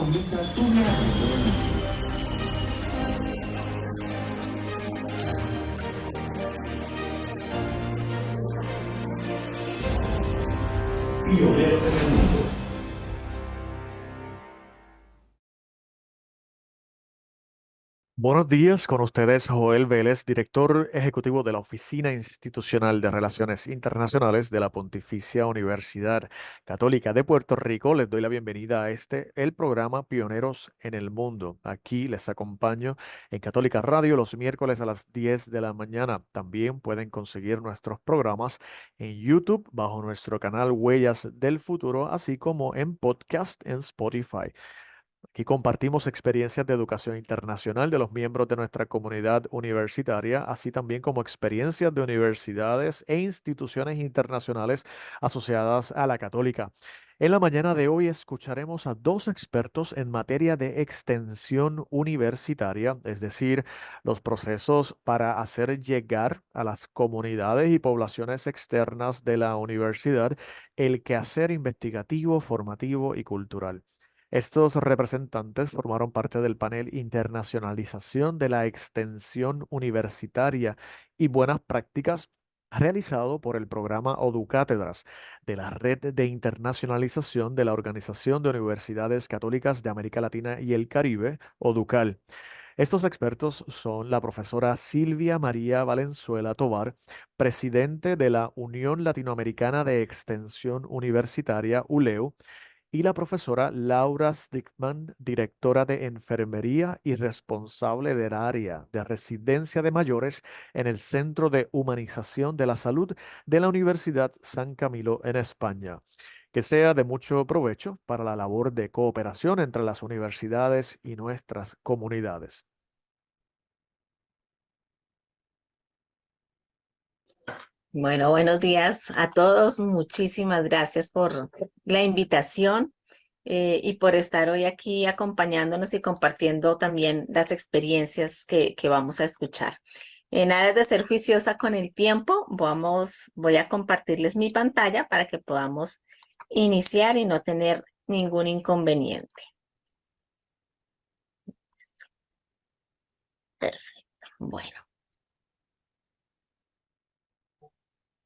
comienza tu viaje por el mundo. Pioneros en el mundo. Buenos días, con ustedes Joel Vélez, director ejecutivo de la Oficina Institucional de Relaciones Internacionales de la Pontificia Universidad Católica de Puerto Rico. Les doy la bienvenida a el programa Pioneros en el Mundo. Aquí les acompaño en Católica Radio los miércoles a las 10 de la mañana. También pueden conseguir nuestros programas en YouTube bajo nuestro canal Huellas del Futuro, así como en podcast en Spotify. Aquí compartimos experiencias de educación internacional de los miembros de nuestra comunidad universitaria, así también como experiencias de universidades e instituciones internacionales asociadas a la católica. En la mañana de hoy escucharemos a dos expertos en materia de extensión universitaria, es decir, los procesos para hacer llegar a las comunidades y poblaciones externas de la universidad el quehacer investigativo, formativo y cultural. Estos representantes formaron parte del panel Internacionalización de la Extensión Universitaria y Buenas Prácticas realizado por el programa ODU-Cátedras de la Red de Internacionalización de la Organización de Universidades Católicas de América Latina y el Caribe, ODUCAL. Estos expertos son la profesora Silvia María Valenzuela Tovar, presidente de la Unión Latinoamericana de Extensión Universitaria, ULEU, y la profesora Laura Stickman, directora de enfermería y responsable del área de residencia de mayores en el Centro de Humanización de la Salud de la Universidad San Camilo en España. Que sea de mucho provecho para la labor de cooperación entre las universidades y nuestras comunidades. Bueno, buenos días a todos. Muchísimas gracias por la invitación y por estar hoy aquí acompañándonos y compartiendo también las experiencias que vamos a escuchar. En aras de ser juiciosa con el tiempo, voy a compartirles mi pantalla para que podamos iniciar y no tener ningún inconveniente. Perfecto. Bueno.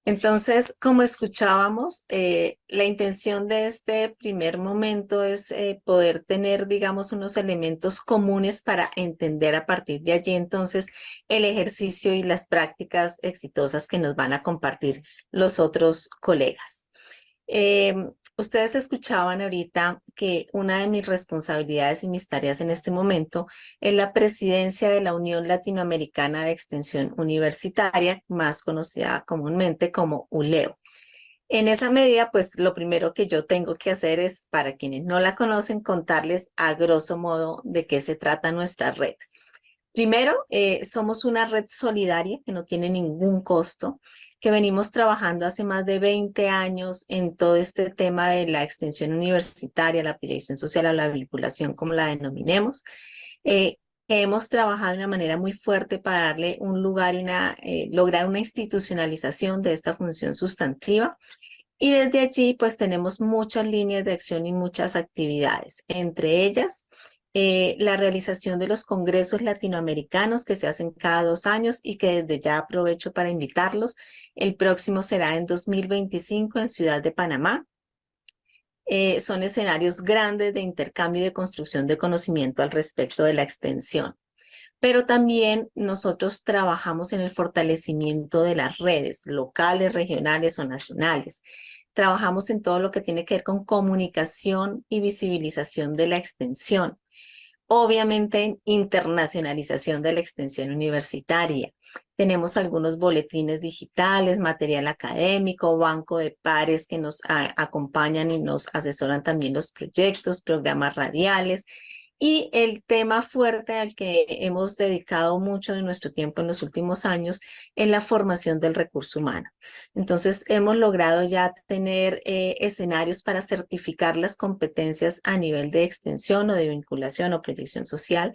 Entonces, como escuchábamos, la intención de este primer momento es poder tener, digamos, unos elementos comunes para entender a partir de allí entonces el ejercicio y las prácticas exitosas que nos van a compartir los otros colegas. Eh, Ustedes escuchaban ahorita que una de mis responsabilidades y mis tareas en este momento es la presidencia de la Unión Latinoamericana de Extensión Universitaria, más conocida comúnmente como ULEO. En esa medida, pues lo primero que yo tengo que hacer es, para quienes no la conocen, contarles a grosso modo de qué se trata nuestra red. Primero, somos una red solidaria que no tiene ningún costo, que venimos trabajando hace más de 20 años en todo este tema de la extensión universitaria, la proyección social o la vinculación, como la denominemos. Hemos trabajado de una manera muy fuerte para darle un lugar y lograr una institucionalización de esta función sustantiva. Y desde allí, pues tenemos muchas líneas de acción y muchas actividades, entre ellas la realización de los congresos latinoamericanos que se hacen cada 2 años y que desde ya aprovecho para invitarlos. El próximo será en 2025 en Ciudad de Panamá. Son escenarios grandes de intercambio y de construcción de conocimiento al respecto de la extensión. Pero también nosotros trabajamos en el fortalecimiento de las redes locales, regionales o nacionales. Trabajamos en todo lo que tiene que ver con comunicación y visibilización de la extensión. Obviamente en internacionalización de la extensión universitaria. Tenemos algunos boletines digitales, material académico, banco de pares que nos acompañan y nos asesoran también los proyectos, programas radiales. Y el tema fuerte al que hemos dedicado mucho de nuestro tiempo en los últimos años es la formación del recurso humano. Entonces, hemos logrado ya tener escenarios para certificar las competencias a nivel de extensión o de vinculación o proyección social.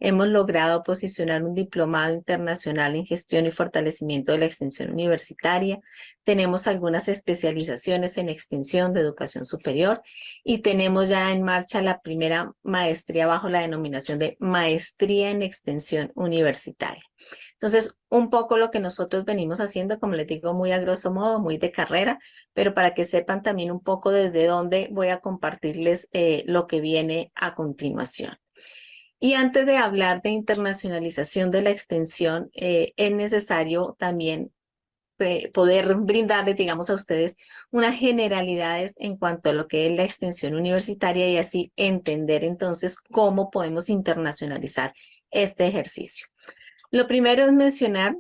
Hemos logrado posicionar un diplomado internacional en gestión y fortalecimiento de la extensión universitaria. Tenemos algunas especializaciones en extensión de educación superior y tenemos ya en marcha la primera maestría bajo la denominación de Maestría en Extensión Universitaria. Entonces, un poco lo que nosotros venimos haciendo, como les digo, muy a grosso modo, muy de carrera, pero para que sepan también un poco desde dónde voy a compartirles lo que viene a continuación. Y antes de hablar de internacionalización de la extensión, es necesario también poder brindarles, digamos, a ustedes unas generalidades en cuanto a lo que es la extensión universitaria y así entender entonces cómo podemos internacionalizar este ejercicio. Lo primero es mencionar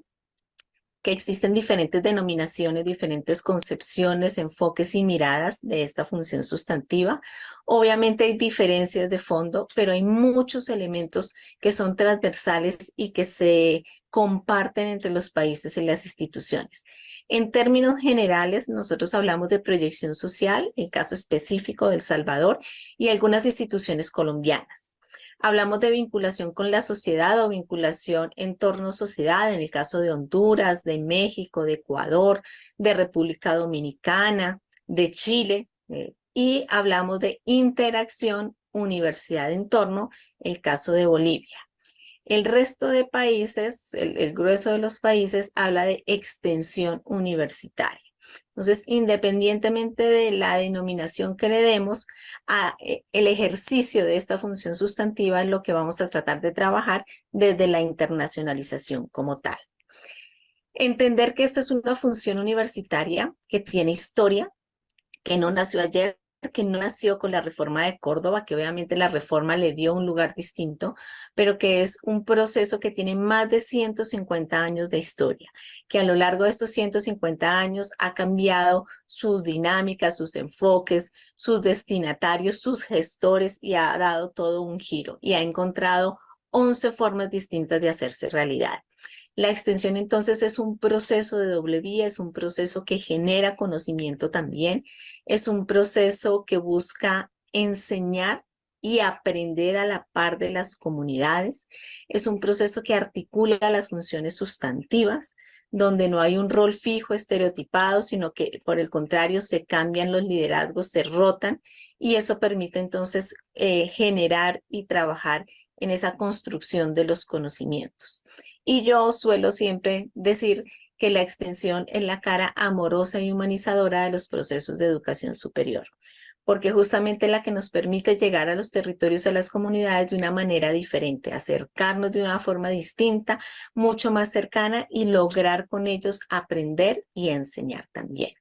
que existen diferentes denominaciones, diferentes concepciones, enfoques y miradas de esta función sustantiva. Obviamente hay diferencias de fondo, pero hay muchos elementos que son transversales y que se comparten entre los países y las instituciones. En términos generales, nosotros hablamos de proyección social, el caso específico de El Salvador y algunas instituciones colombianas. Hablamos de vinculación con la sociedad o vinculación entorno-sociedad, en el caso de Honduras, de México, de Ecuador, de República Dominicana, de Chile, y hablamos de interacción universidad-entorno, el caso de Bolivia. El resto de países, el grueso de los países, habla de extensión universitaria. Entonces, independientemente de la denominación que le demos, el ejercicio de esta función sustantiva es lo que vamos a tratar de trabajar desde la internacionalización como tal. Entender que esta es una función universitaria que tiene historia, que no nació ayer, que no nació con la reforma de Córdoba, que obviamente la reforma le dio un lugar distinto, pero que es un proceso que tiene más de 150 años de historia, que a lo largo de estos 150 años ha cambiado sus dinámicas, sus enfoques, sus destinatarios, sus gestores y ha dado todo un giro y ha encontrado 11 formas distintas de hacerse realidad. La extensión entonces es un proceso de doble vía, es un proceso que genera conocimiento también, es un proceso que busca enseñar y aprender a la par de las comunidades, es un proceso que articula las funciones sustantivas, donde no hay un rol fijo estereotipado, sino que por el contrario se cambian los liderazgos, se rotan y eso permite entonces generar y trabajar en esa construcción de los conocimientos. Y yo suelo siempre decir que la extensión es la cara amorosa y humanizadora de los procesos de educación superior, porque justamente es la que nos permite llegar a los territorios, a las comunidades de una manera diferente, acercarnos de una forma distinta, mucho más cercana y lograr con ellos aprender y enseñar también.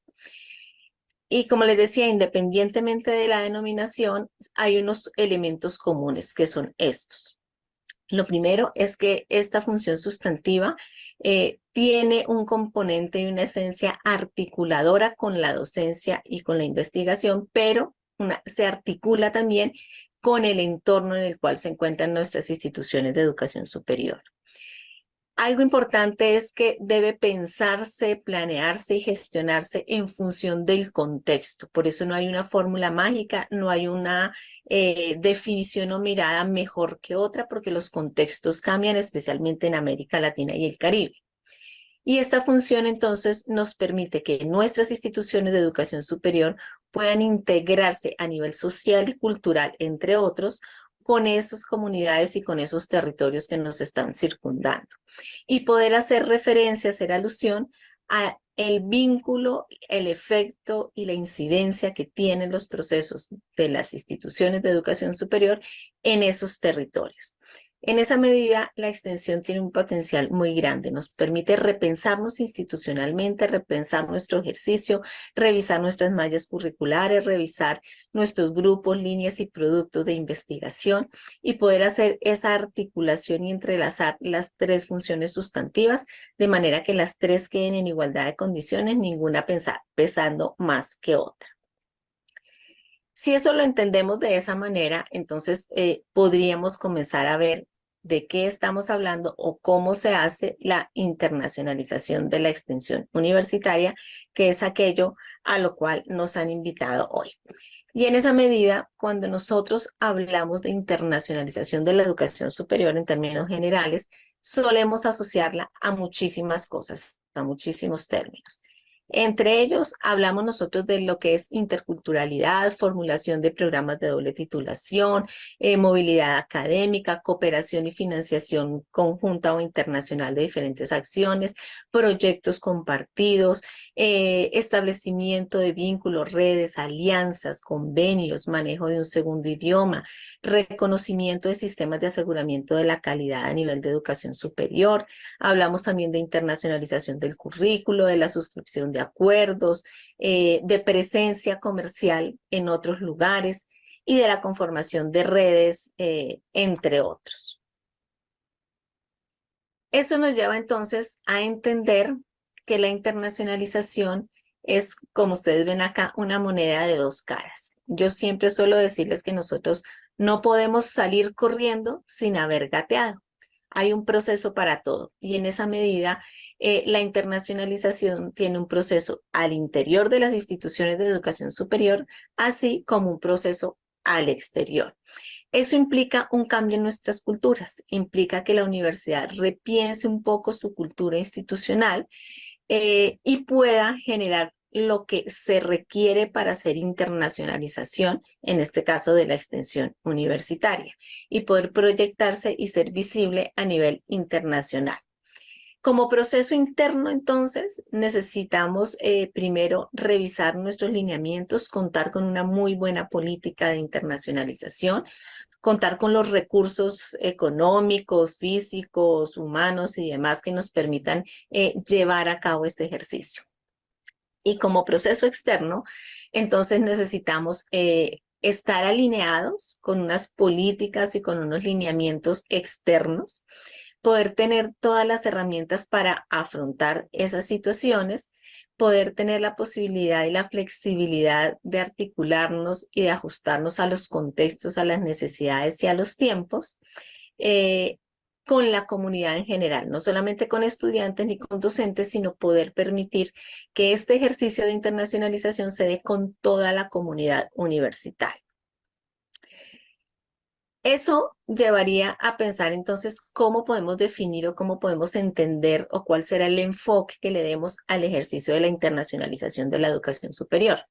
Y como les decía, independientemente de la denominación, hay unos elementos comunes que son estos. Lo primero es que esta función sustantiva tiene un componente y una esencia articuladora con la docencia y con la investigación, pero se articula también con el entorno en el cual se encuentran nuestras instituciones de educación superior. Algo importante es que debe pensarse, planearse y gestionarse en función del contexto. Por eso no hay una fórmula mágica, no hay una definición o mirada mejor que otra, porque los contextos cambian, especialmente en América Latina y el Caribe. Y esta función entonces nos permite que nuestras instituciones de educación superior puedan integrarse a nivel social y cultural, entre otros, con esas comunidades y con esos territorios que nos están circundando. Y poder hacer referencia, hacer alusión a el vínculo, el efecto y la incidencia que tienen los procesos de las instituciones de educación superior en esos territorios. En esa medida, la extensión tiene un potencial muy grande. Nos permite repensarnos institucionalmente, repensar nuestro ejercicio, revisar nuestras mallas curriculares, revisar nuestros grupos, líneas y productos de investigación y poder hacer esa articulación y entrelazar las tres funciones sustantivas de manera que las tres queden en igualdad de condiciones, ninguna pesando más que otra. Si eso lo entendemos de esa manera, entonces podríamos comenzar a ver de qué estamos hablando o cómo se hace la internacionalización de la extensión universitaria, que es aquello a lo cual nos han invitado hoy. Y en esa medida, cuando nosotros hablamos de internacionalización de la educación superior en términos generales, solemos asociarla a muchísimas cosas, a muchísimos términos. Entre ellos, hablamos nosotros de lo que es interculturalidad, formulación de programas de doble titulación, movilidad académica, cooperación y financiación conjunta o internacional de diferentes acciones, proyectos compartidos, establecimiento de vínculos, redes, alianzas, convenios, manejo de un segundo idioma, reconocimiento de sistemas de aseguramiento de la calidad a nivel de educación superior. Hablamos también de internacionalización del currículo, de la suscripción de acuerdos, de presencia comercial en otros lugares y de la conformación de redes, entre otros. Eso nos lleva entonces a entender que la internacionalización es, como ustedes ven acá, una moneda de dos caras. Yo siempre suelo decirles que nosotros no podemos salir corriendo sin haber gateado. Hay un proceso para todo y en esa medida la internacionalización tiene un proceso al interior de las instituciones de educación superior, así como un proceso al exterior. Eso implica un cambio en nuestras culturas, implica que la universidad repiense un poco su cultura institucional y pueda generar lo que se requiere para hacer internacionalización, en este caso de la extensión universitaria, y poder proyectarse y ser visible a nivel internacional. Como proceso interno, entonces, necesitamos primero revisar nuestros lineamientos, contar con una muy buena política de internacionalización, contar con los recursos económicos, físicos, humanos y demás que nos permitan llevar a cabo este ejercicio. Y como proceso externo, entonces necesitamos estar alineados con unas políticas y con unos lineamientos externos, poder tener todas las herramientas para afrontar esas situaciones, poder tener la posibilidad y la flexibilidad de articularnos y de ajustarnos a los contextos, a las necesidades y a los tiempos, con la comunidad en general, no solamente con estudiantes ni con docentes, sino poder permitir que este ejercicio de internacionalización se dé con toda la comunidad universitaria. Eso llevaría a pensar entonces cómo podemos definir o cómo podemos entender o cuál será el enfoque que le demos al ejercicio de la internacionalización de la educación superior.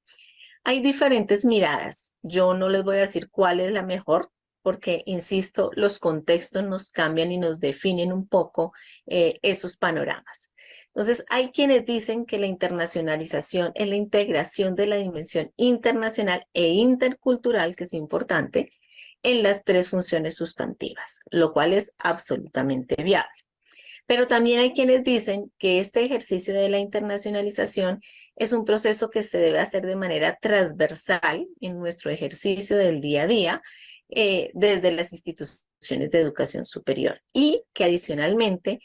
Hay diferentes miradas. Yo no les voy a decir cuál es la mejor, porque, insisto, los contextos nos cambian y nos definen un poco esos panoramas. Entonces, hay quienes dicen que la internacionalización es la integración de la dimensión internacional e intercultural, que es importante, en las tres funciones sustantivas, lo cual es absolutamente viable. Pero también hay quienes dicen que este ejercicio de la internacionalización es un proceso que se debe hacer de manera transversal en nuestro ejercicio del día a día, desde las instituciones de educación superior y que adicionalmente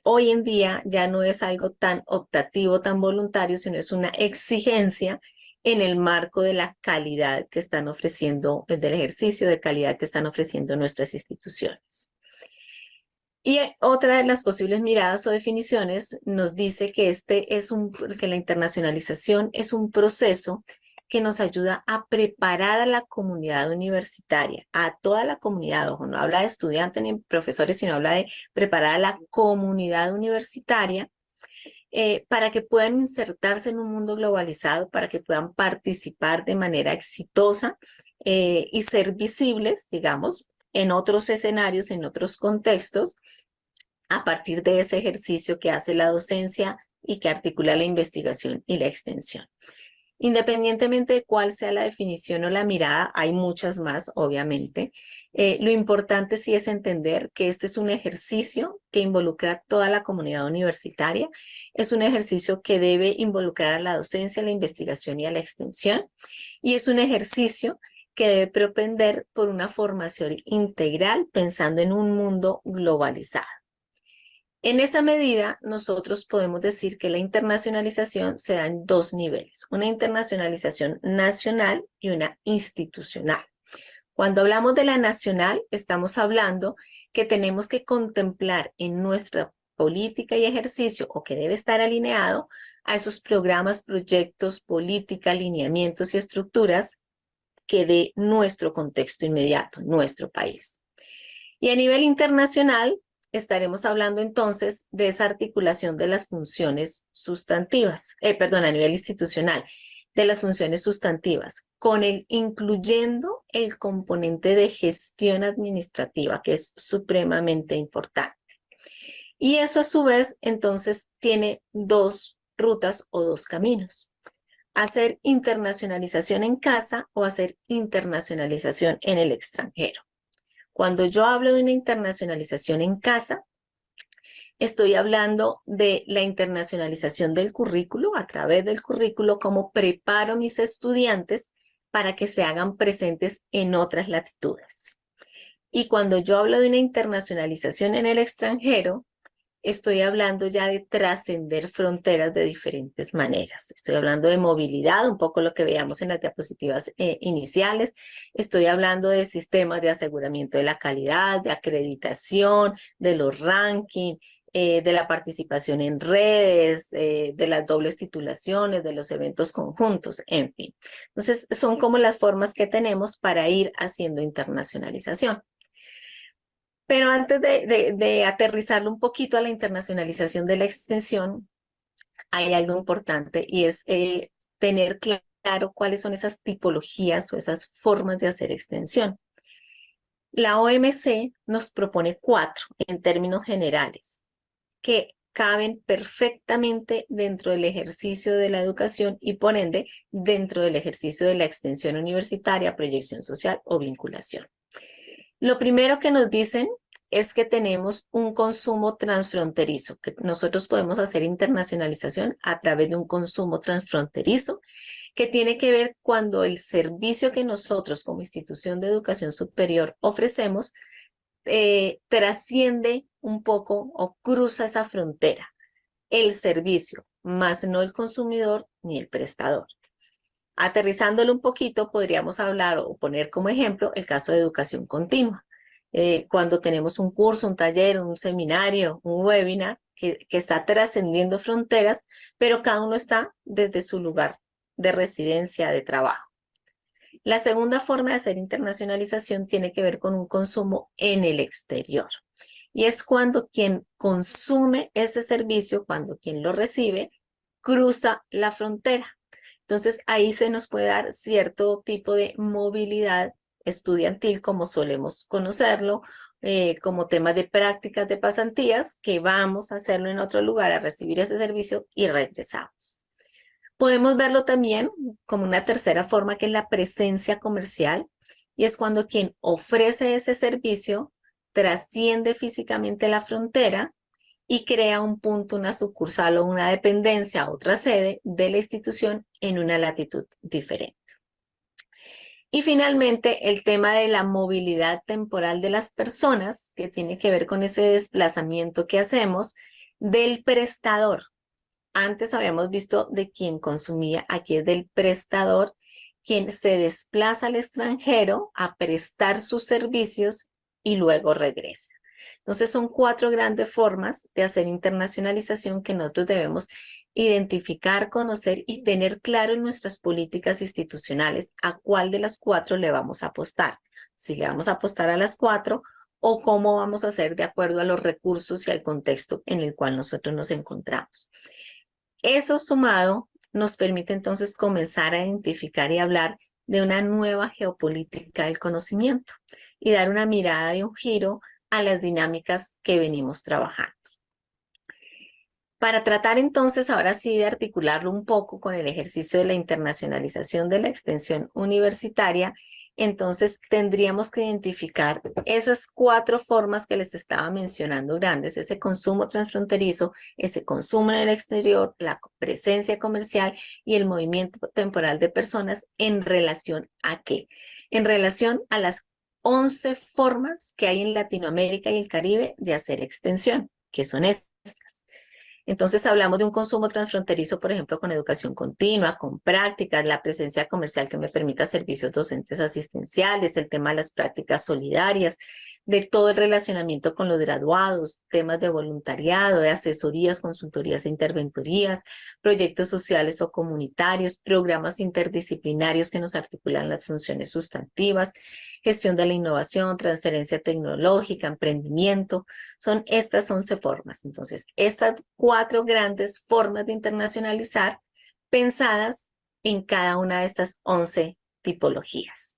hoy en día ya no es algo tan optativo, tan voluntario, sino es una exigencia en el marco de la calidad que están ofreciendo, del ejercicio de calidad que están ofreciendo nuestras instituciones. Y otra de las posibles miradas o definiciones nos dice que que la internacionalización es un proceso que nos ayuda a preparar a la comunidad universitaria, a toda la comunidad. Ojo, no habla de estudiantes ni profesores, sino habla de preparar a la comunidad universitaria para que puedan insertarse en un mundo globalizado, para que puedan participar de manera exitosa y ser visibles, digamos, en otros escenarios, en otros contextos, a partir de ese ejercicio que hace la docencia y que articula la investigación y la extensión. Independientemente de cuál sea la definición o la mirada, hay muchas más, obviamente. Lo importante sí es entender que este es un ejercicio que involucra a toda la comunidad universitaria. Es un ejercicio que debe involucrar a la docencia, a la investigación y a la extensión. Y es un ejercicio que debe propender por una formación integral pensando en un mundo globalizado. En esa medida, nosotros podemos decir que la internacionalización se da en dos niveles, una internacionalización nacional y una institucional. Cuando hablamos de la nacional, estamos hablando que tenemos que contemplar en nuestra política y ejercicio, o que debe estar alineado a esos programas, proyectos, política, lineamientos y estructuras que de nuestro contexto inmediato, nuestro país. Y a nivel internacional, estaremos hablando entonces de esa articulación de las funciones sustantivas, a nivel institucional, de las funciones sustantivas, incluyendo el componente de gestión administrativa, que es supremamente importante. Y eso a su vez, entonces, tiene dos rutas o dos caminos. Hacer internacionalización en casa o hacer internacionalización en el extranjero. Cuando yo hablo de una internacionalización en casa, estoy hablando de la internacionalización del currículo, a través del currículo, cómo preparo a mis estudiantes para que se hagan presentes en otras latitudes. Y cuando yo hablo de una internacionalización en el extranjero, estoy hablando ya de trascender fronteras de diferentes maneras. Estoy hablando de movilidad, un poco lo que veíamos en las diapositivas iniciales. Estoy hablando de sistemas de aseguramiento de la calidad, de acreditación, de los rankings, de la participación en redes, de las dobles titulaciones, de los eventos conjuntos, en fin. Entonces, son como las formas que tenemos para ir haciendo internacionalización. Pero antes de aterrizarlo un poquito a la internacionalización de la extensión, hay algo importante y es tener claro cuáles son esas tipologías o esas formas de hacer extensión. La OMC nos propone 4 en términos generales que caben perfectamente dentro del ejercicio de la educación y por ende dentro del ejercicio de la extensión universitaria, proyección social o vinculación. Lo primero que nos dicen es que tenemos un consumo transfronterizo, que nosotros podemos hacer internacionalización a través de un consumo transfronterizo, que tiene que ver cuando el servicio que nosotros como institución de educación superior ofrecemos trasciende un poco o cruza esa frontera, el servicio, más no el consumidor ni el prestador. Aterrizándolo un poquito, podríamos hablar o poner como ejemplo el caso de educación continua. Cuando tenemos un curso, un taller, un seminario, un webinar que está trascendiendo fronteras, pero cada uno está desde su lugar de residencia, de trabajo. La segunda forma de hacer internacionalización tiene que ver con un consumo en el exterior. Y es cuando quien consume ese servicio, cuando quien lo recibe, cruza la frontera. Entonces, ahí se nos puede dar cierto tipo de movilidad estudiantil, como solemos conocerlo, como temas de prácticas de pasantías, que vamos a hacerlo en otro lugar, a recibir ese servicio y regresamos. Podemos verlo también como una tercera forma, que es la presencia comercial, y es cuando quien ofrece ese servicio trasciende físicamente la frontera y crea un punto, una sucursal o una dependencia, otra sede de la institución en una latitud diferente. Y finalmente, el tema de la movilidad temporal de las personas, que tiene que ver con ese desplazamiento que hacemos del prestador. Antes habíamos visto de quien consumía, aquí es del prestador, quien se desplaza al extranjero a prestar sus servicios y luego regresa. Entonces son 4 grandes formas de hacer internacionalización que nosotros debemos identificar, conocer y tener claro en nuestras políticas institucionales a cuál de las 4 le vamos a apostar. Si le vamos a apostar a las 4 o cómo vamos a hacer de acuerdo a los recursos y al contexto en el cual nosotros nos encontramos. Eso sumado nos permite entonces comenzar a identificar y hablar de una nueva geopolítica del conocimiento y dar una mirada y un giro a las dinámicas que venimos trabajando. Para tratar entonces ahora sí de articularlo un poco con el ejercicio de la internacionalización de la extensión universitaria, entonces tendríamos que identificar esas 4 formas que les estaba mencionando grandes, ese consumo transfronterizo, ese consumo en el exterior, la presencia comercial y el movimiento temporal de personas. ¿En relación a qué? En relación a las 11 formas que hay en Latinoamérica y el Caribe de hacer extensión, que son estas. Entonces hablamos de un consumo transfronterizo, por ejemplo, con educación continua, con prácticas, la presencia comercial que me permita servicios docentes asistenciales, el tema de las prácticas solidarias, de todo el relacionamiento con los graduados, temas de voluntariado, de asesorías, consultorías e interventorías, proyectos sociales o comunitarios, programas interdisciplinarios que nos articulan las funciones sustantivas, gestión de la innovación, transferencia tecnológica, emprendimiento. Estas 11 formas. Entonces, estas 4 grandes formas de internacionalizar pensadas en cada una de estas 11 tipologías.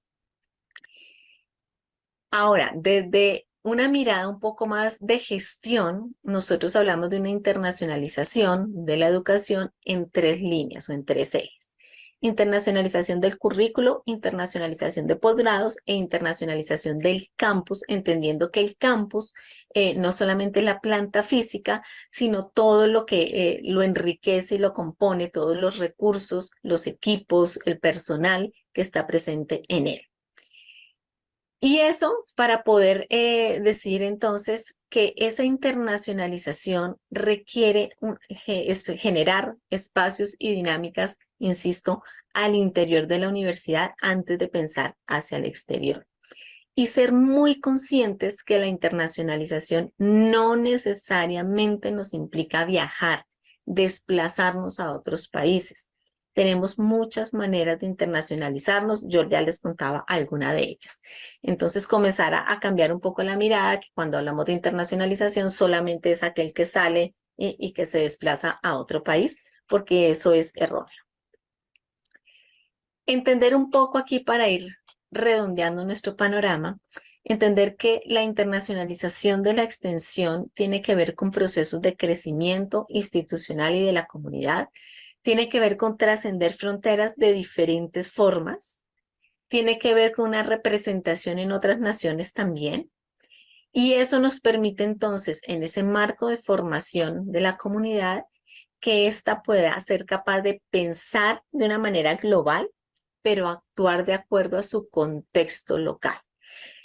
Ahora, desde una mirada un poco más de gestión, nosotros hablamos de una internacionalización de la educación en 3 líneas o en 3 ejes. Internacionalización del currículo, internacionalización de posgrados e internacionalización del campus, entendiendo que el campus no solamente la planta física, sino todo lo que lo enriquece y lo compone, todos los recursos, los equipos, el personal que está presente en él. Y eso para poder decir entonces que esa internacionalización requiere generar espacios y dinámicas, insisto, al interior de la universidad antes de pensar hacia el exterior. Y ser muy conscientes que la internacionalización no necesariamente nos implica viajar, desplazarnos a otros países. Tenemos muchas maneras de internacionalizarnos, yo ya les contaba alguna de ellas. Entonces comenzar a cambiar un poco la mirada, que cuando hablamos de internacionalización solamente es aquel que sale y que se desplaza a otro país, porque eso es erróneo. Entender un poco aquí para ir redondeando nuestro panorama, entender que la internacionalización de la extensión tiene que ver con procesos de crecimiento institucional y de la comunidad, tiene que ver con trascender fronteras de diferentes formas, tiene que ver con una representación en otras naciones también, y eso nos permite entonces, en ese marco de formación de la comunidad, que ésta pueda ser capaz de pensar de una manera global, pero actuar de acuerdo a su contexto local.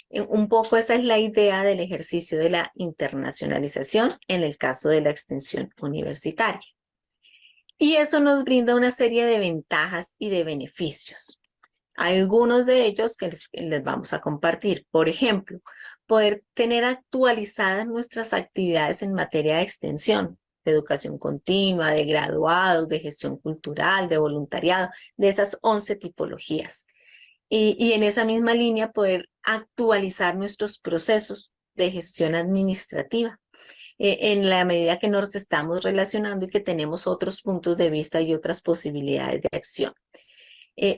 Un poco esa es la idea del ejercicio de la internacionalización en el caso de la extensión universitaria. Y eso nos brinda una serie de ventajas y de beneficios. Algunos de ellos que les vamos a compartir. Por ejemplo, poder tener actualizadas nuestras actividades en materia de extensión, de educación continua, de graduados, de gestión cultural, de voluntariado, de esas 11 tipologías. Y en esa misma línea poder actualizar nuestros procesos de gestión administrativa en la medida que nos estamos relacionando y que tenemos otros puntos de vista y otras posibilidades de acción.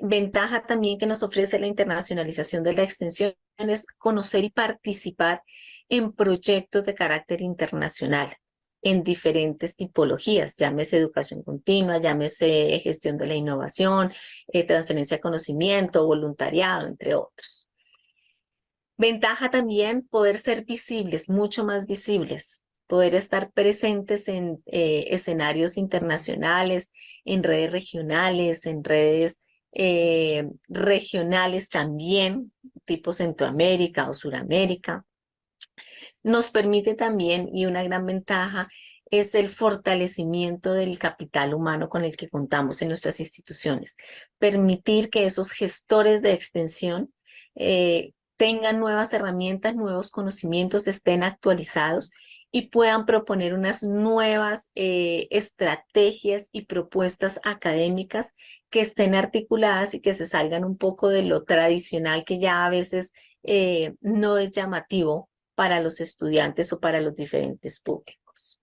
Ventaja también que nos ofrece la internacionalización de la extensión es conocer y participar en proyectos de carácter internacional en diferentes tipologías, llámese educación continua, llámese gestión de la innovación, transferencia de conocimiento, voluntariado, entre otros. Ventaja también poder ser visibles, mucho más visibles, poder estar presentes en escenarios internacionales, en redes regionales, en redes regionales también, tipo Centroamérica o Suramérica. Nos permite también, y una gran ventaja, es el fortalecimiento del capital humano con el que contamos en nuestras instituciones. Permitir que esos gestores de extensión tengan nuevas herramientas, nuevos conocimientos, estén actualizados y puedan proponer unas nuevas estrategias y propuestas académicas que estén articuladas y que se salgan un poco de lo tradicional que ya a veces no es llamativo para los estudiantes o para los diferentes públicos.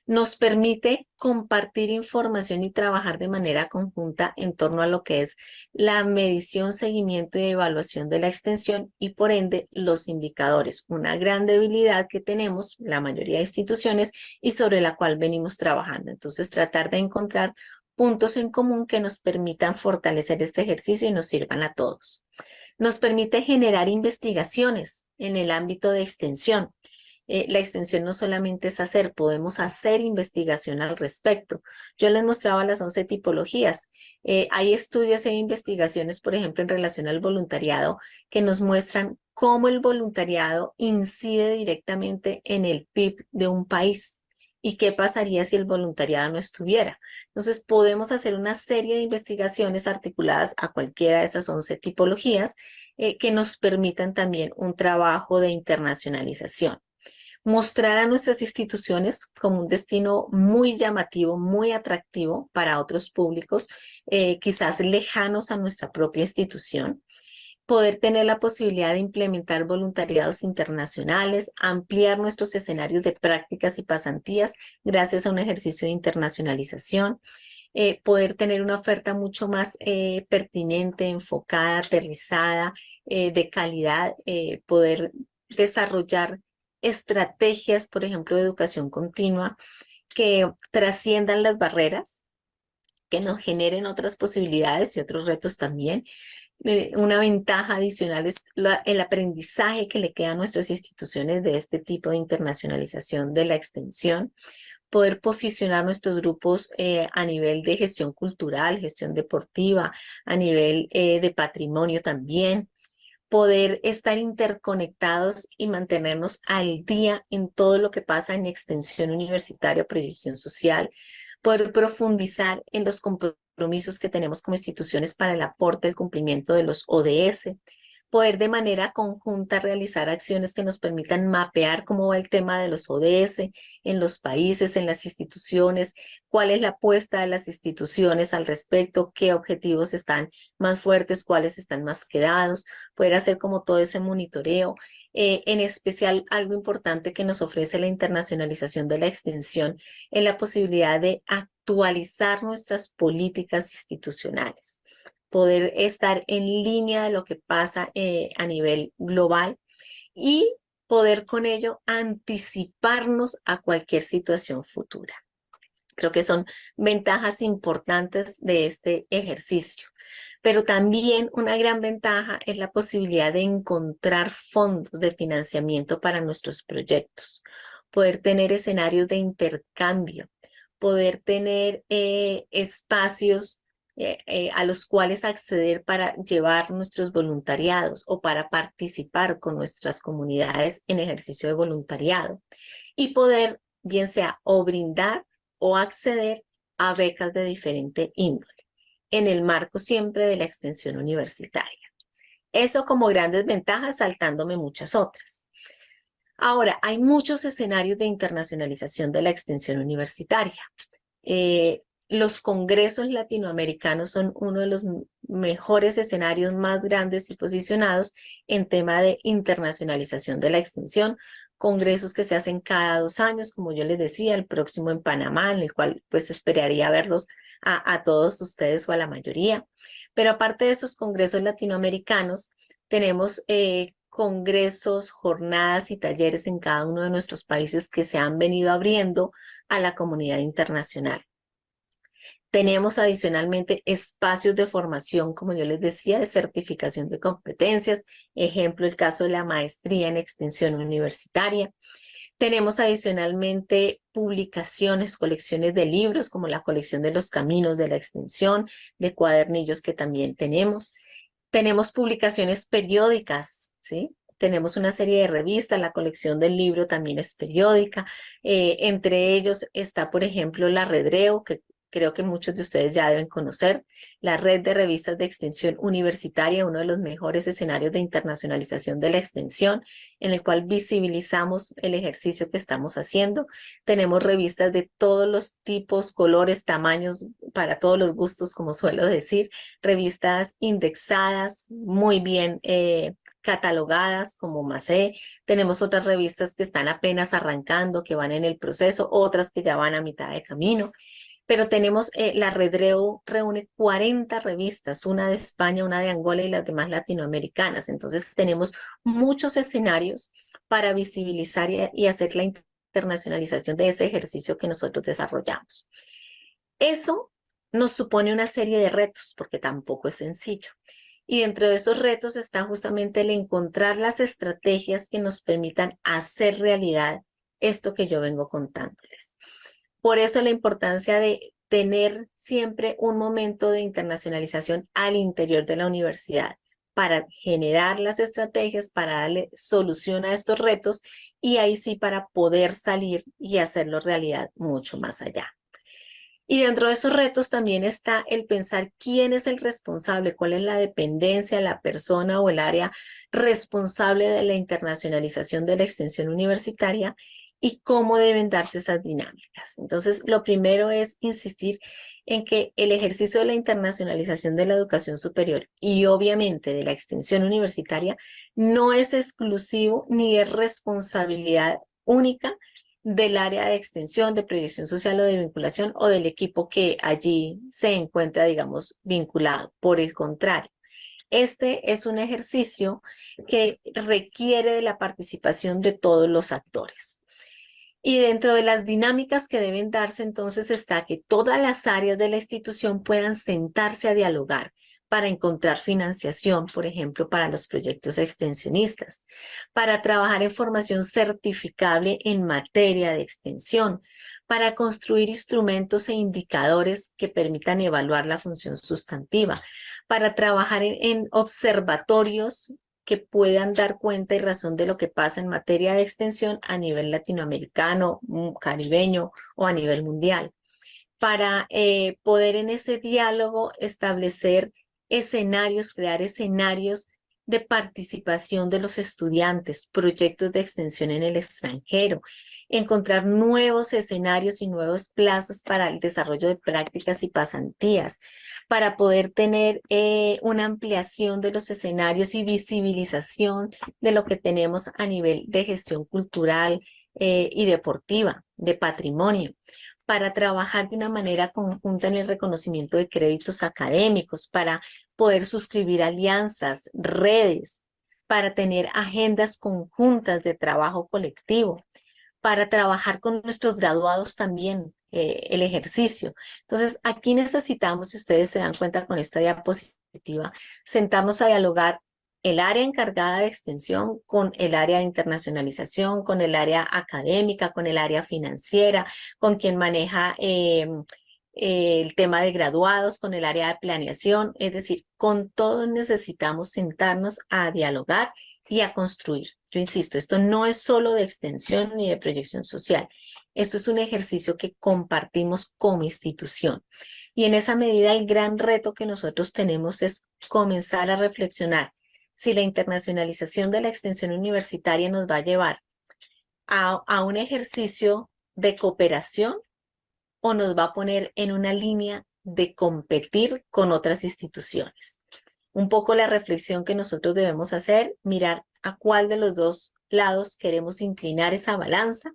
Nos permite compartir información y trabajar de manera conjunta en torno a lo que es la medición, seguimiento y evaluación de la extensión y por ende los indicadores, una gran debilidad que tenemos la mayoría de instituciones y sobre la cual venimos trabajando. Entonces tratar de encontrar puntos en común que nos permitan fortalecer este ejercicio y nos sirvan a todos. Nos permite generar investigaciones en el ámbito de extensión. La extensión no solamente es hacer, podemos hacer investigación al respecto. Yo les mostraba las 11 tipologías. Hay estudios e investigaciones, por ejemplo, en relación al voluntariado, que nos muestran cómo el voluntariado incide directamente en el PIB de un país ¿Y qué pasaría si el voluntariado no estuviera? Entonces, podemos hacer una serie de investigaciones articuladas a cualquiera de esas 11 tipologías que nos permitan también un trabajo de internacionalización. Mostrar a nuestras instituciones como un destino muy llamativo, muy atractivo para otros públicos, quizás lejanos a nuestra propia institución. Poder tener la posibilidad de implementar voluntariados internacionales, ampliar nuestros escenarios de prácticas y pasantías gracias a un ejercicio de internacionalización, poder tener una oferta mucho más pertinente, enfocada, aterrizada, de calidad, poder desarrollar estrategias, por ejemplo, de educación continua que trasciendan las barreras, que nos generen otras posibilidades y otros retos también. Una ventaja adicional es el aprendizaje que le queda a nuestras instituciones de este tipo de internacionalización de la extensión, poder posicionar nuestros grupos a nivel de gestión cultural, gestión deportiva, a nivel de patrimonio también, poder estar interconectados y mantenernos al día en todo lo que pasa en extensión universitaria, proyección social, poder profundizar en los compromisos que tenemos como instituciones para el aporte, el cumplimiento de los ODS, poder de manera conjunta realizar acciones que nos permitan mapear cómo va el tema de los ODS en los países, en las instituciones, cuál es la apuesta de las instituciones al respecto, qué objetivos están más fuertes, cuáles están más quedados, poder hacer como todo ese monitoreo. En especial, algo importante que nos ofrece la internacionalización de la extensión es la posibilidad de actualizar nuestras políticas institucionales, poder estar en línea de lo que pasa a nivel global y poder con ello anticiparnos a cualquier situación futura. Creo que son ventajas importantes de este ejercicio. Pero también una gran ventaja es la posibilidad de encontrar fondos de financiamiento para nuestros proyectos, poder tener escenarios de intercambio, poder tener espacios a los cuales acceder para llevar nuestros voluntariados o para participar con nuestras comunidades en ejercicio de voluntariado y poder, bien sea, o brindar o acceder a becas de diferente índole, en el marco siempre de la extensión universitaria. Eso como grandes ventajas, saltándome muchas otras. Ahora, hay muchos escenarios de internacionalización de la extensión universitaria. Los congresos latinoamericanos son uno de los mejores escenarios más grandes y posicionados en tema de internacionalización de la extensión. Congresos que se hacen cada 2 años, como yo les decía, el próximo en Panamá, en el cual pues esperaría verlos a todos ustedes o a la mayoría. Pero aparte de esos congresos latinoamericanos, tenemos congresos, jornadas y talleres en cada uno de nuestros países que se han venido abriendo a la comunidad internacional. Tenemos adicionalmente espacios de formación, como yo les decía, de certificación de competencias, ejemplo, el caso de la maestría en extensión universitaria. Tenemos adicionalmente publicaciones, colecciones de libros, como la colección de los caminos de la extensión, de cuadernillos que también tenemos. Tenemos publicaciones periódicas, ¿sí? Tenemos una serie de revistas, la colección del libro también es periódica. Entre ellos está, por ejemplo, la Redreo, que creo que muchos de ustedes ya deben conocer, la red de revistas de extensión universitaria, uno de los mejores escenarios de internacionalización de la extensión, en el cual visibilizamos el ejercicio que estamos haciendo. Tenemos revistas de todos los tipos, colores, tamaños, para todos los gustos, como suelo decir, revistas indexadas, muy bien catalogadas como Macé. Tenemos otras revistas que están apenas arrancando, que van en el proceso, otras que ya van a mitad de camino. Pero tenemos, la Redreo reúne 40 revistas, una de España, una de Angola y las demás latinoamericanas. Entonces tenemos muchos escenarios para visibilizar y hacer la internacionalización de ese ejercicio que nosotros desarrollamos. Eso nos supone una serie de retos, porque tampoco es sencillo. Y dentro de esos retos está justamente el encontrar las estrategias que nos permitan hacer realidad esto que yo vengo contándoles. Por eso la importancia de tener siempre un momento de internacionalización al interior de la universidad, para generar las estrategias, para darle solución a estos retos y ahí sí para poder salir y hacerlo realidad mucho más allá. Y dentro de esos retos también está el pensar quién es el responsable, cuál es la dependencia, la persona o el área responsable de la internacionalización de la extensión universitaria y cómo deben darse esas dinámicas. Entonces, lo primero es insistir en que el ejercicio de la internacionalización de la educación superior y obviamente de la extensión universitaria no es exclusivo ni es responsabilidad única del área de extensión, de proyección social o de vinculación o del equipo que allí se encuentra, digamos, vinculado. Por el contrario, este es un ejercicio que requiere de la participación de todos los actores. Y dentro de las dinámicas que deben darse, entonces, está que todas las áreas de la institución puedan sentarse a dialogar para encontrar financiación, por ejemplo, para los proyectos extensionistas, para trabajar en formación certificable en materia de extensión, para construir instrumentos e indicadores que permitan evaluar la función sustantiva, para trabajar en observatorios que puedan dar cuenta y razón de lo que pasa en materia de extensión a nivel latinoamericano, caribeño o a nivel mundial, para poder en ese diálogo establecer escenarios, crear escenarios de participación de los estudiantes, proyectos de extensión en el extranjero, encontrar nuevos escenarios y nuevas plazas para el desarrollo de prácticas y pasantías, para poder tener una ampliación de los escenarios y visibilización de lo que tenemos a nivel de gestión cultural y deportiva, de patrimonio, para trabajar de una manera conjunta en el reconocimiento de créditos académicos, para poder suscribir alianzas, redes, para tener agendas conjuntas de trabajo colectivo, para trabajar con nuestros graduados también el ejercicio. Entonces, aquí necesitamos, si ustedes se dan cuenta con esta diapositiva, sentarnos a dialogar el área encargada de extensión con el área de internacionalización, con el área académica, con el área financiera, con quien maneja el tema de graduados, con el área de planeación, es decir, con todos necesitamos sentarnos a dialogar y a construir. Yo insisto, esto no es solo de extensión ni de proyección social. Esto es un ejercicio que compartimos como institución. Y en esa medida el gran reto que nosotros tenemos es comenzar a reflexionar si la internacionalización de la extensión universitaria nos va a llevar a un ejercicio de cooperación o nos va a poner en una línea de competir con otras instituciones. Un poco la reflexión que nosotros debemos hacer, mirar a cuál de los dos lados queremos inclinar esa balanza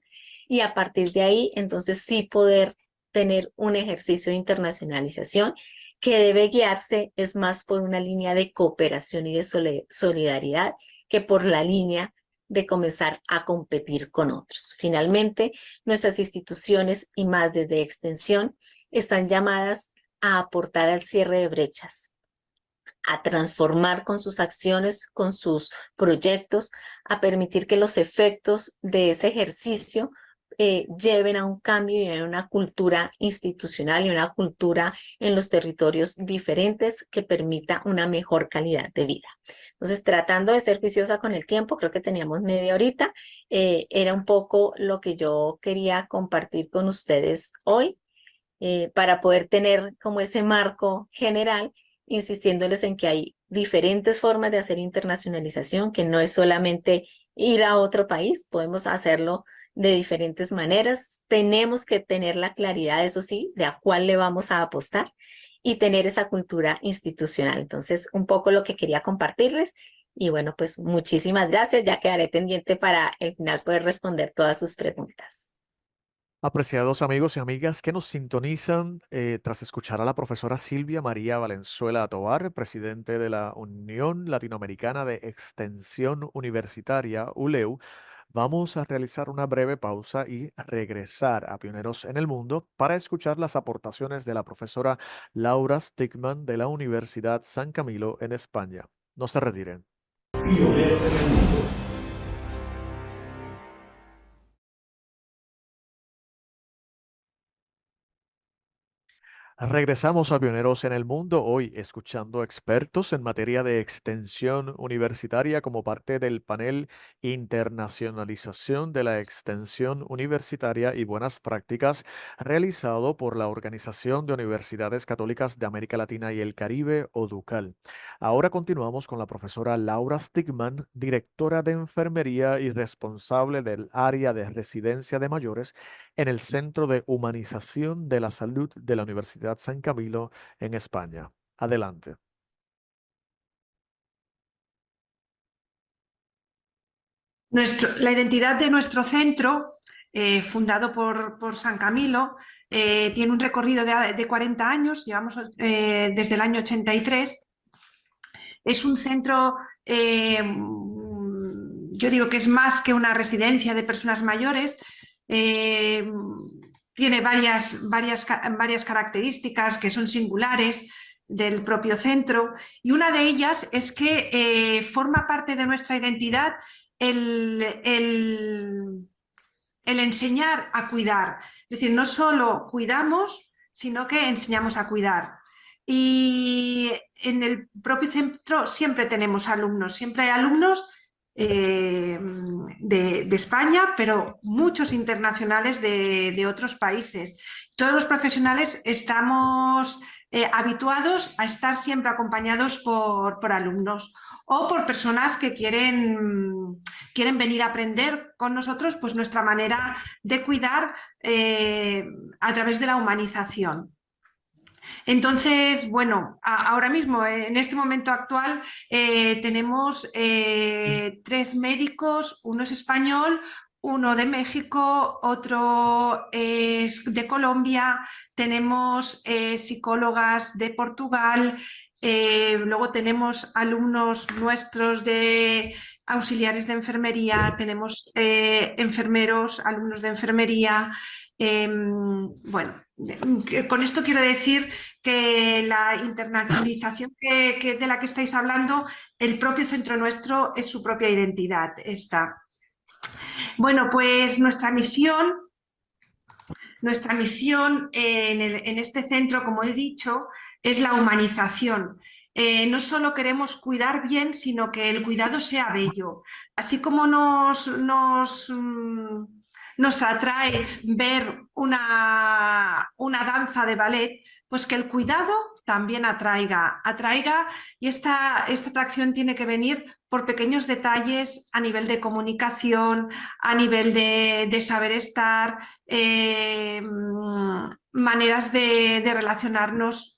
y a partir de ahí, entonces sí poder tener un ejercicio de internacionalización que debe guiarse es más por una línea de cooperación y de solidaridad que por la línea de comenzar a competir con otros. Finalmente, nuestras instituciones y más desde extensión están llamadas a aportar al cierre de brechas, a transformar con sus acciones, con sus proyectos, a permitir que los efectos de ese ejercicio lleven a un cambio y a una cultura institucional y una cultura en los territorios diferentes que permita una mejor calidad de vida. Entonces, tratando de ser juiciosa con el tiempo, creo que teníamos media horita, era un poco lo que yo quería compartir con ustedes hoy para poder tener como ese marco general, insistiéndoles en que hay diferentes formas de hacer internacionalización, que no es solamente ir a otro país, podemos hacerlo de diferentes maneras. Tenemos que tener la claridad, eso sí, de a cuál le vamos a apostar y tener esa cultura institucional. Entonces, un poco lo que quería compartirles. Y bueno, pues muchísimas gracias. Ya quedaré pendiente para el final poder responder todas sus preguntas. Apreciados amigos y amigas que nos sintonizan, tras escuchar a la profesora Silvia María Valenzuela Tovar, presidente de la Unión Latinoamericana de Extensión Universitaria, ULEU, vamos a realizar una breve pausa y regresar a Pioneros en el Mundo para escuchar las aportaciones de la profesora Laura Stigman de la Universidad San Camilo en España. No se retiren. Pioneros en el mundo. Regresamos a Pioneros en el Mundo, hoy escuchando expertos en materia de extensión universitaria como parte del panel Internacionalización de la Extensión Universitaria y Buenas Prácticas realizado por la Organización de Universidades Católicas de América Latina y el Caribe, ODUCAL. Ahora continuamos con la profesora Laura Stigman, directora de enfermería y responsable del área de residencia de mayores en el Centro de Humanización de la Salud de la Universidad San Camilo en España. Adelante. La identidad de nuestro centro, fundado por San Camilo, tiene un recorrido de 40 años, llevamos desde el año 83. Es un centro, yo digo que es más que una residencia de personas mayores. Tiene varias características que son singulares del propio centro, y una de ellas es que forma parte de nuestra identidad el enseñar a cuidar. Es decir, no solo cuidamos, sino que enseñamos a cuidar. Y en el propio centro siempre tenemos alumnos, siempre hay alumnos de España, pero muchos internacionales de otros países. Todos los profesionales estamos habituados a estar siempre acompañados por alumnos o por personas que quieren venir a aprender con nosotros pues nuestra manera de cuidar a través de la humanización. Entonces, bueno, ahora mismo, en este momento actual, tenemos 3 médicos, uno es español, uno de México, otro es de Colombia, tenemos psicólogas de Portugal, luego tenemos alumnos nuestros de auxiliares de enfermería, tenemos enfermeros, alumnos de enfermería. Bueno, con esto quiero decir que la internacionalización de la que estáis hablando, el propio centro nuestro es su propia identidad. Bueno, pues nuestra misión en este centro, como he dicho, es la humanización. No solo queremos cuidar bien, sino que el cuidado sea bello. Así como nos atrae ver una danza de ballet, pues que el cuidado también atraiga, y esta atracción tiene que venir por pequeños detalles a nivel de comunicación, a nivel de saber estar, maneras de relacionarnos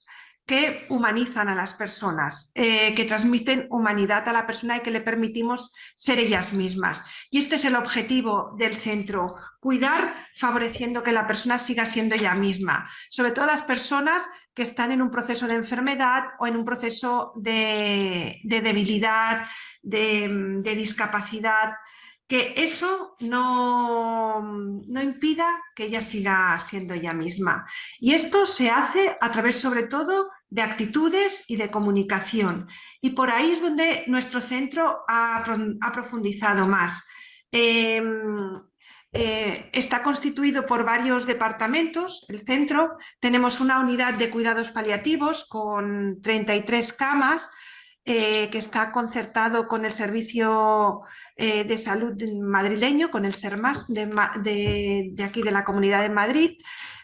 que humanizan a las personas, que transmiten humanidad a la persona y que le permitimos ser ellas mismas. Y este es el objetivo del centro, cuidar favoreciendo que la persona siga siendo ella misma, sobre todo las personas que están en un proceso de enfermedad o en un proceso de debilidad, de discapacidad, que eso no impida que ella siga siendo ella misma. Y esto se hace a través, sobre todo, de actitudes y de comunicación. Y por ahí es donde nuestro centro ha profundizado más. Está constituido por varios departamentos, el centro. Tenemos una unidad de cuidados paliativos con 33 camas, que está concertado con el Servicio de Salud madrileño, con el SERMAS de aquí de la Comunidad de Madrid.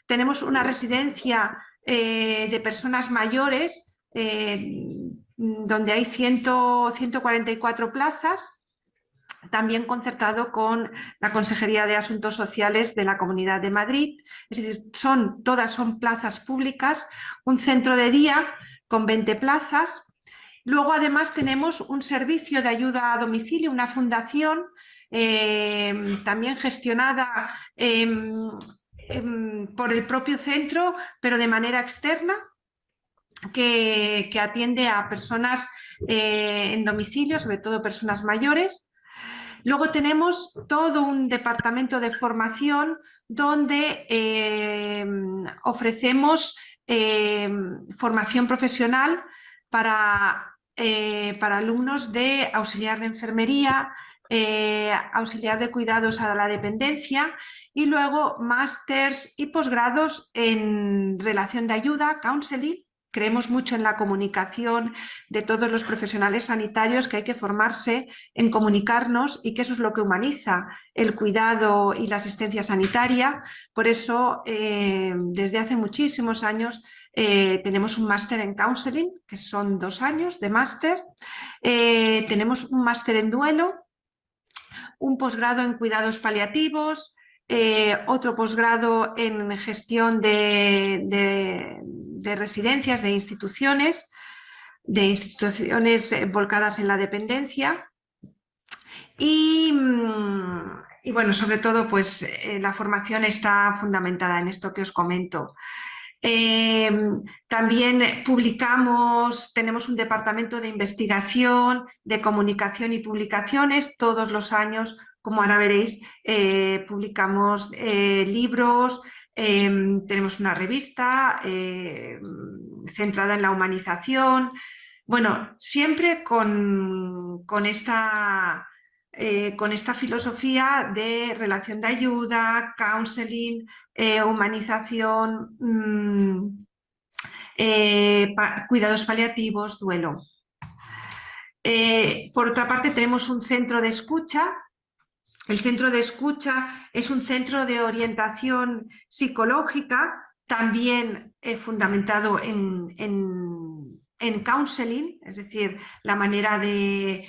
Tenemos una residencia de personas mayores donde hay 144 plazas, también concertado con la Consejería de Asuntos Sociales de la Comunidad de Madrid. Es decir, todas son plazas públicas, un centro de día con 20 plazas. Luego, además, tenemos un servicio de ayuda a domicilio, una fundación también gestionada por el propio centro, pero de manera externa, que atiende a personas en domicilio, sobre todo personas mayores. Luego tenemos todo un departamento de formación donde ofrecemos formación profesional para alumnos de auxiliar de enfermería, auxiliar de cuidados a la dependencia y luego másters y posgrados en relación de ayuda, counseling. Creemos mucho en la comunicación de todos los profesionales sanitarios, que hay que formarse en comunicarnos y que eso es lo que humaniza el cuidado y la asistencia sanitaria. Por eso, desde hace muchísimos años, tenemos un máster en counseling, que son 2 años de máster. Tenemos un máster en duelo, un posgrado en cuidados paliativos, otro posgrado en gestión de residencias, de instituciones volcadas en la dependencia y bueno, sobre todo pues la formación está fundamentada en esto que os comento. También tenemos un departamento de investigación, de comunicación y publicaciones. Todos los años, como ahora veréis, publicamos libros, tenemos una revista centrada en la humanización. Bueno, siempre con esta filosofía de relación de ayuda, counseling, humanización, cuidados paliativos, duelo. Por otra parte, tenemos un centro de escucha. El centro de escucha es un centro de orientación psicológica, también fundamentado en counseling, es decir, la manera de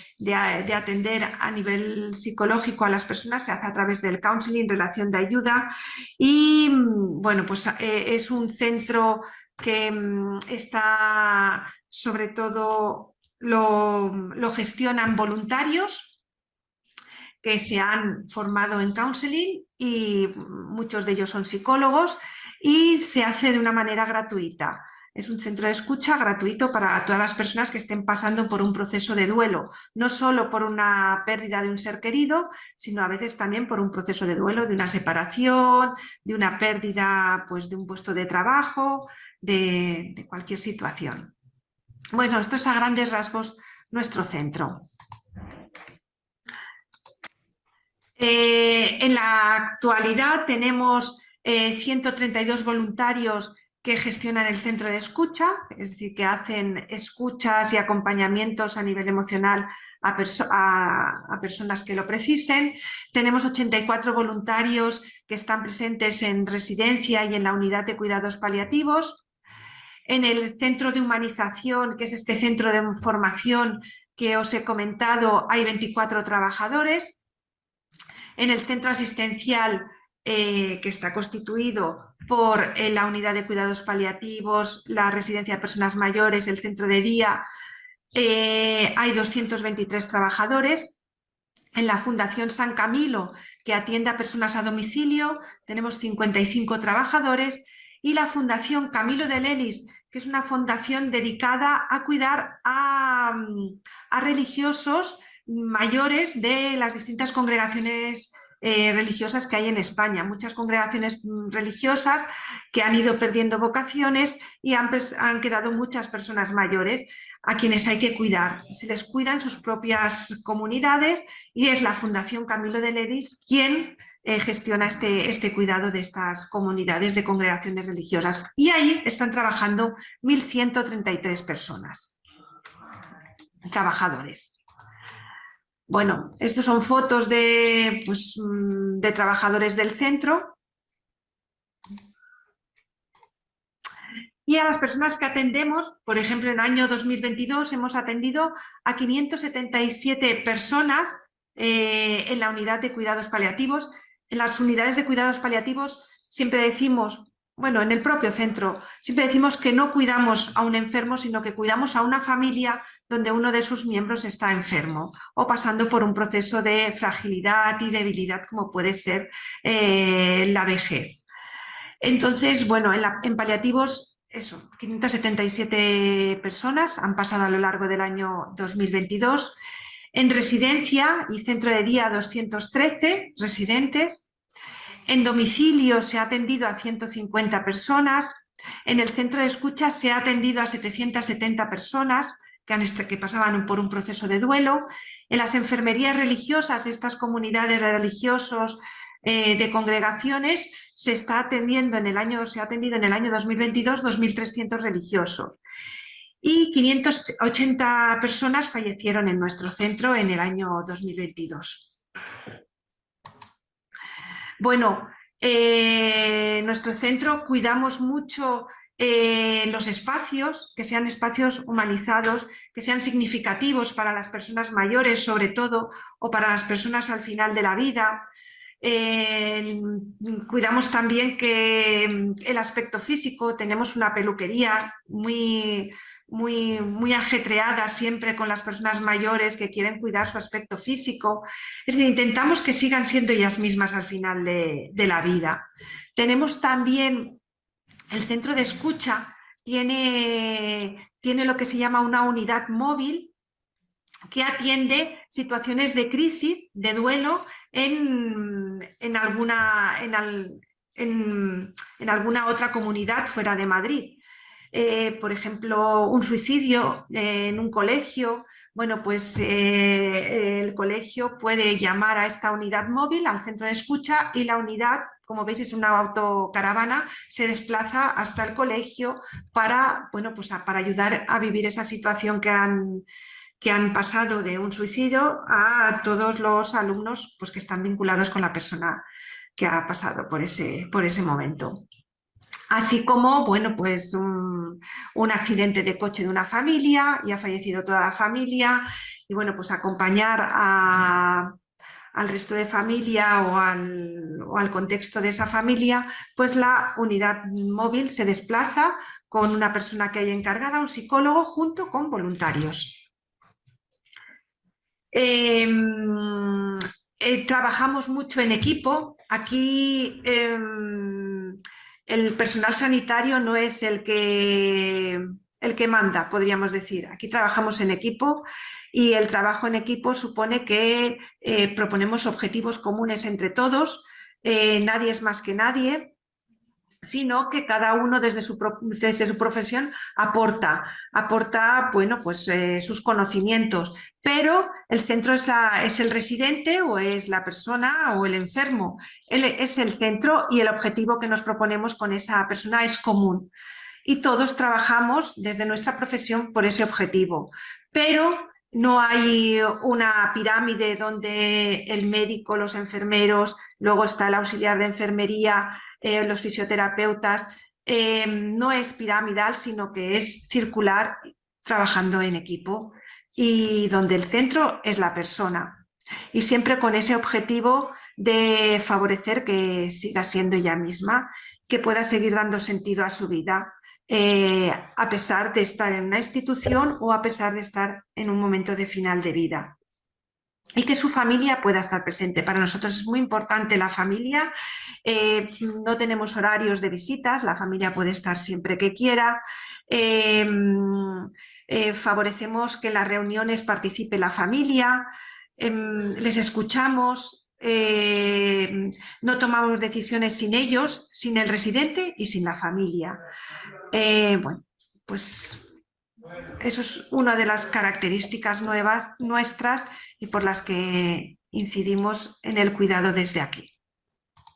atender a nivel psicológico a las personas se hace a través del counseling, relación de ayuda, y bueno, pues es un centro que está, sobre todo, lo gestionan voluntarios que se han formado en counseling y muchos de ellos son psicólogos y se hace de una manera gratuita. Es un centro de escucha gratuito para todas las personas que estén pasando por un proceso de duelo, no solo por una pérdida de un ser querido, sino a veces también por un proceso de duelo, de una separación, de una pérdida pues, de un puesto de trabajo, de cualquier situación. Bueno, esto es a grandes rasgos nuestro centro. En la actualidad tenemos 132 voluntarios que gestionan el centro de escucha, es decir, que hacen escuchas y acompañamientos a nivel emocional a personas que lo precisen. Tenemos 84 voluntarios que están presentes en residencia y en la unidad de cuidados paliativos. En el centro de humanización, que es este centro de formación que os he comentado, hay 24 trabajadores. En el centro asistencial, que está constituido por la unidad de cuidados paliativos, la residencia de personas mayores, el centro de día, hay 223 trabajadores. En la Fundación San Camilo, que atiende a personas a domicilio, tenemos 55 trabajadores. Y la Fundación Camilo de Lelis, que es una fundación dedicada a cuidar a religiosos mayores de las distintas congregaciones religiosas que hay en España. Muchas congregaciones religiosas que han ido perdiendo vocaciones y han quedado muchas personas mayores a quienes hay que cuidar. Se les cuida en sus propias comunidades y es la Fundación Camilo de Lelis quien gestiona este cuidado de estas comunidades de congregaciones religiosas. Y ahí están trabajando 1.133 personas, trabajadores. Bueno, estos son fotos de trabajadores del centro. Y a las personas que atendemos, por ejemplo, en el año 2022 hemos atendido a 577 personas en la unidad de cuidados paliativos. En las unidades de cuidados paliativos siempre decimos, bueno, en el propio centro, siempre decimos que no cuidamos a un enfermo, sino que cuidamos a una familia donde uno de sus miembros está enfermo o pasando por un proceso de fragilidad y debilidad como puede ser la vejez. Entonces, bueno, en paliativos, eso, 577 personas han pasado a lo largo del año 2022. En residencia y centro de día, 213 residentes. En domicilio se ha atendido a 150 personas. En el centro de escucha se ha atendido a 770 personas, que pasaban por un proceso de duelo. En las enfermerías religiosas, estas comunidades de religiosos de congregaciones, se ha atendido en el año 2022 2.300 religiosos. Y 580 personas fallecieron en nuestro centro en el año 2022. Bueno, en nuestro centro cuidamos mucho los espacios, que sean espacios humanizados, que sean significativos para las personas mayores sobre todo, o para las personas al final de la vida. Cuidamos también que el aspecto físico, tenemos una peluquería muy ajetreada siempre con las personas mayores que quieren cuidar su aspecto físico. Es decir, intentamos que sigan siendo ellas mismas al final de la vida. Tenemos también el centro de escucha, tiene lo que se llama una unidad móvil que atiende situaciones de crisis, de duelo en alguna otra comunidad fuera de Madrid. Por ejemplo, un suicidio en un colegio. Bueno, pues el colegio puede llamar a esta unidad móvil, al centro de escucha, y la unidad, como veis, es una autocaravana, se desplaza hasta el colegio para, bueno, pues para ayudar a vivir esa situación que han pasado de un suicidio a todos los alumnos pues, que están vinculados con la persona que ha pasado por ese momento. Así como, bueno, pues un accidente de coche de una familia y ha fallecido toda la familia, y bueno, pues acompañar al resto de familia o al contexto de esa familia, pues la unidad móvil se desplaza con una persona que haya encargada, un psicólogo, junto con voluntarios. Trabajamos mucho en equipo. Aquí el personal sanitario no es el que manda, podríamos decir. Aquí trabajamos en equipo, y el trabajo en equipo supone que proponemos objetivos comunes entre todos. Nadie es más que nadie, sino que cada uno desde su profesión aporta bueno, pues, sus conocimientos, pero el centro es el residente, o es la persona, o el enfermo. Él es el centro, y el objetivo que nos proponemos con esa persona es común. Y todos trabajamos desde nuestra profesión por ese objetivo, pero no hay una pirámide donde el médico, los enfermeros, luego está el auxiliar de enfermería, los fisioterapeutas. No es piramidal, sino que es circular, trabajando en equipo, y donde el centro es la persona, y siempre con ese objetivo de favorecer que siga siendo ella misma, que pueda seguir dando sentido a su vida, a pesar de estar en una institución o a pesar de estar en un momento de final de vida. Y que su familia pueda estar presente. Para nosotros es muy importante la familia. No tenemos horarios de visitas, la familia puede estar siempre que quiera. Favorecemos que en las reuniones participe la familia, les escuchamos, no tomamos decisiones sin ellos, sin el residente y sin la familia. Bueno, pues eso es una de las características nuevas nuestras, y por las que incidimos en el cuidado desde aquí.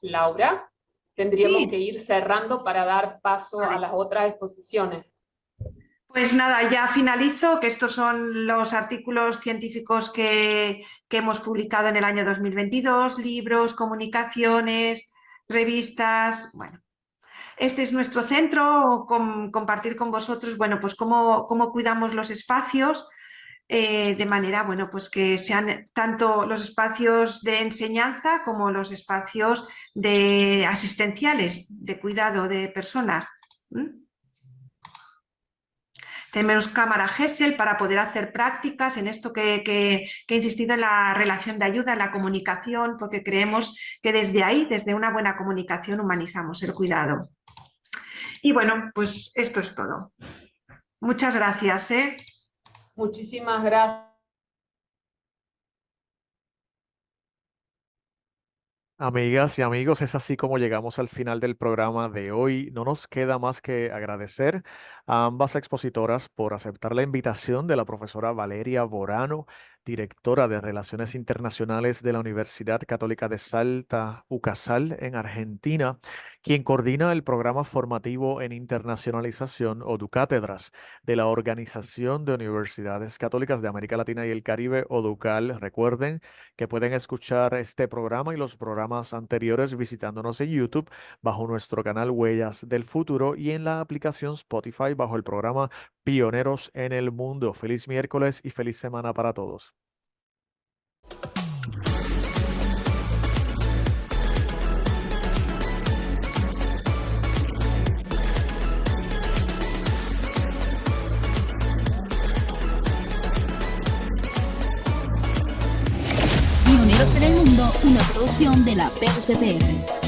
Laura, tendríamos Sí. que ir cerrando para dar paso a las otras exposiciones. Pues nada, ya finalizo, que estos son los artículos científicos que hemos publicado en el año 2022, libros, comunicaciones, revistas. Bueno, este es nuestro centro, compartir con vosotros, bueno, pues cómo cuidamos los espacios, de manera, bueno, pues que sean tanto los espacios de enseñanza como los espacios asistenciales, de cuidado de personas. Tenemos cámara Gesell para poder hacer prácticas en esto que he insistido, en la relación de ayuda, en la comunicación, porque creemos que desde ahí, desde una buena comunicación, humanizamos el cuidado. Y bueno, pues esto es todo. Muchas gracias. Muchísimas gracias. Amigas y amigos, es así como llegamos al final del programa de hoy. No nos queda más que agradecer a ambas expositoras por aceptar la invitación de la profesora Valeria Borano, directora de Relaciones Internacionales de la Universidad Católica de Salta, UCASAL, en Argentina, quien coordina el programa formativo en internacionalización o DUCátedras de la Organización de Universidades Católicas de América Latina y el Caribe, o DUCAL. Recuerden que pueden escuchar este programa y los programas anteriores visitándonos en YouTube bajo nuestro canal Huellas del Futuro y en la aplicación Spotify bajo el programa Pioneros en el Mundo. Feliz miércoles y feliz semana para todos. Pioneros en el Mundo, una producción de la PUCPR.